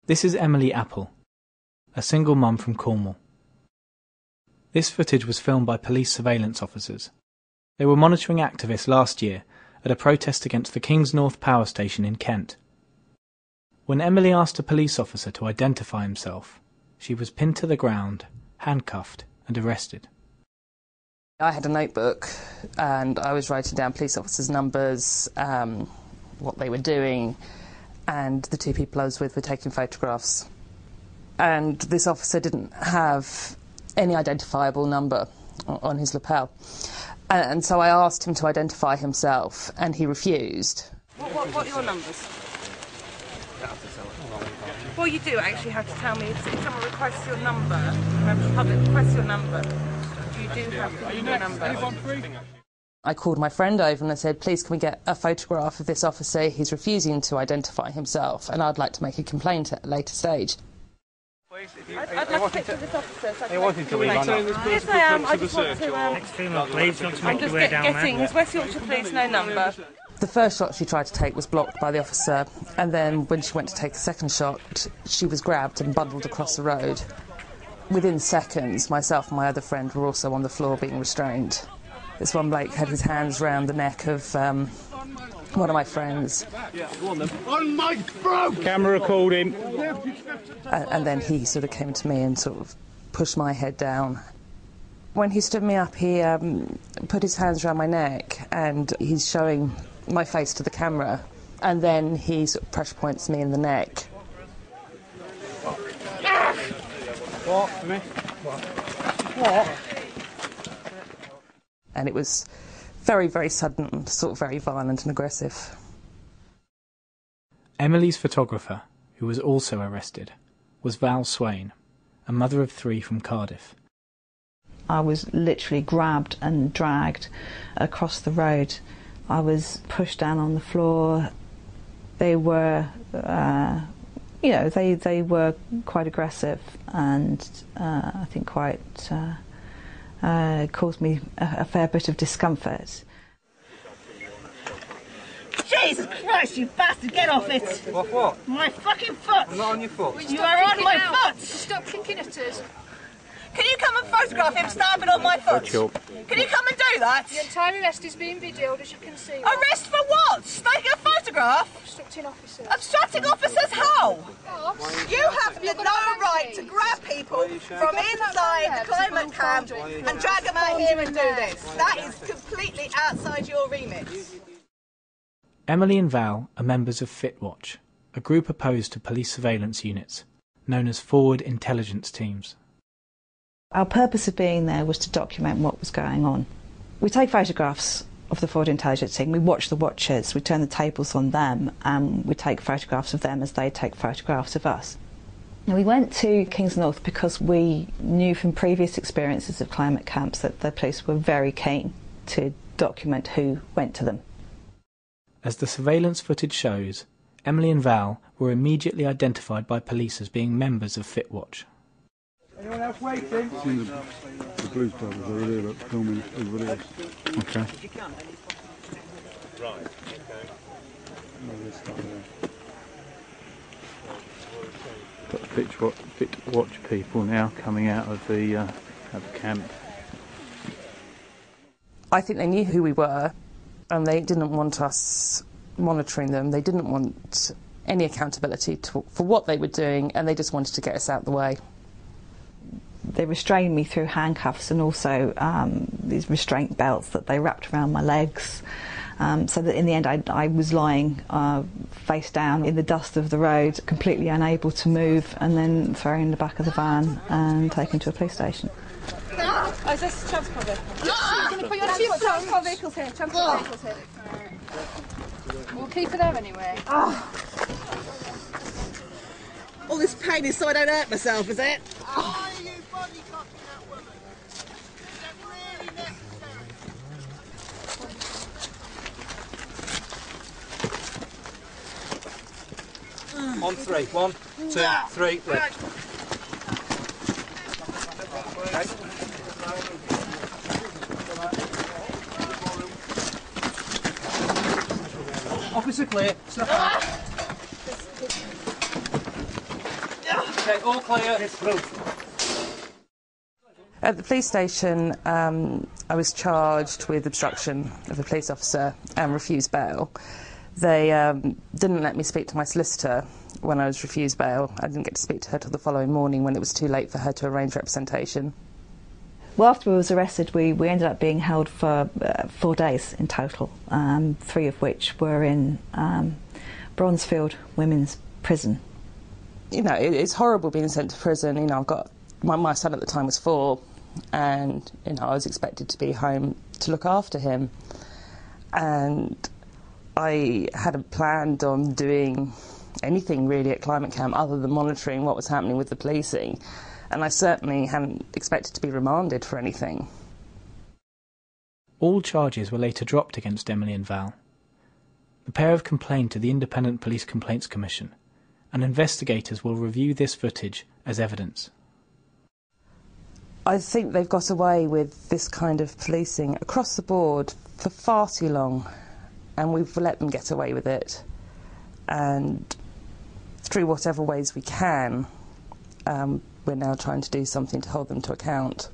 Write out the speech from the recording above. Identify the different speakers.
Speaker 1: This is Emily Apple, a single mum from Cornwall. This footage was filmed by police surveillance officers. They were monitoring activists last year at a protest against the Kings North power station in Kent. When Emily asked a police officer to identify himself, she was pinned to the ground, handcuffed and arrested.
Speaker 2: I had a notebook and I was writing down police officers' numbers, what they were doing, and the two people I was with were taking photographs. And this officer didn't have any identifiable number on his lapel. And so I asked him to identify himself, and he refused.
Speaker 3: What are your numbers? Well, you do actually have to tell me if someone requests your number, member of the public requests your number, you do have to give your number.
Speaker 2: I called my friend over and I said, please can we get a photograph of this officer? He's refusing to identify himself and I'd like to make a complaint at a later stage.
Speaker 3: I'd like a picture of this officer. So
Speaker 4: he wanted to leave on that.
Speaker 3: Yes, I am. I just want to...
Speaker 4: Ex-female police want to
Speaker 3: I'm
Speaker 4: make
Speaker 3: just
Speaker 4: your way down
Speaker 3: getting
Speaker 4: there.
Speaker 3: his West Yorkshire Police, no number.
Speaker 2: The first shot she tried to take was blocked by the officer, and then when she went to take the second shot, she was grabbed and bundled across the road. Within seconds, myself and my other friend were also on the floor being restrained. This one bloke had his hands round the neck of one of my friends.
Speaker 5: On my throat!
Speaker 4: Camera called him.
Speaker 2: And then he sort of came to me and sort of pushed my head down. When he stood me up, he put his hands around my neck and he's showing my face to the camera. And then he sort of pressure points me in the neck.
Speaker 4: What? For me? What?
Speaker 2: And it was very, very sudden, sort of very violent and aggressive.
Speaker 1: Emily's photographer, who was also arrested, was Val Swain, a mother of 3 from Cardiff.
Speaker 6: I was literally grabbed and dragged across the road. I was pushed down on the floor. They were, they were quite aggressive and I think quite caused me a fair bit of discomfort.
Speaker 7: Jesus Christ, you bastard, get off it!
Speaker 4: What?
Speaker 7: My fucking foot!
Speaker 4: I'm not on your foot.
Speaker 7: You are on my foot!
Speaker 8: Stop kicking at us.
Speaker 7: Can you come and photograph him stamping on my foot? Can you come and do that?
Speaker 8: The entire arrest is being videoed, as you can see.
Speaker 7: Arrest for what? Taking a photograph?
Speaker 8: Obstructing officers.
Speaker 7: Obstructing officers how?
Speaker 8: Oh,
Speaker 7: You have no right to grab people from inside the climate camp and drag them out here and do this. That is completely outside your remit.
Speaker 1: Emily and Val are members of FitWatch, a group opposed to police surveillance units, known as Forward Intelligence Teams.
Speaker 6: Our purpose of being there was to document what was going on. We take photographs of the Forward Intelligence Team, we watch the watchers, we turn the tables on them, and we take photographs of them as they take photographs of us. Now, we went to Kings North because we knew from previous experiences of climate camps that the police were very keen to document who went to them.
Speaker 1: As the surveillance footage shows, Emily and Val were immediately identified by police as being members of FitWatch.
Speaker 5: Anyone else waiting? The police brothers are really about filming everybody else.
Speaker 1: Okay.
Speaker 5: Right,
Speaker 1: Got the FitWatch people now coming out of the camp.
Speaker 2: I think they knew who we were and they didn't want us monitoring them. They didn't want any accountability for what they were doing, and they just wanted to get us out of the way.
Speaker 6: They restrained me through handcuffs and also these restraint belts that they wrapped around my legs, so that in the end I was lying face down in the dust of the road, completely unable to move, and then thrown in the back of the van and taken to a police station.
Speaker 3: Oh, is this transport vehicle? Can you put your transport vehicles here? Transport vehicles here.
Speaker 8: We'll keep it there anyway.
Speaker 7: All this pain is so I don't hurt myself, is it?
Speaker 4: On 3. 1, 2, 3, left. Officer clear. Step out. Okay, all clear.
Speaker 2: At the police station, I was charged with obstruction of a police officer and refused bail. They didn't let me speak to my solicitor when I was refused bail. I didn't get to speak to her till the following morning when it was too late for her to arrange representation.
Speaker 6: Well, after we was arrested, we ended up being held for 4 days in total, 3 of which were in Bronzefield Women's Prison.
Speaker 2: You know, it's horrible being sent to prison. You know, I've got my son at the time was 4, and you know, I was expected to be home to look after him, and I hadn't planned on doing anything really at climate camp other than monitoring what was happening with the policing, and I certainly hadn't expected to be remanded for anything.
Speaker 1: All charges were later dropped against Emily and Val. The pair have complained to the Independent Police Complaints Commission, and investigators will review this footage as evidence.
Speaker 2: I think they've got away with this kind of policing across the board for far too long, and we've let them get away with it. And through whatever ways we can, we're now trying to do something to hold them to account.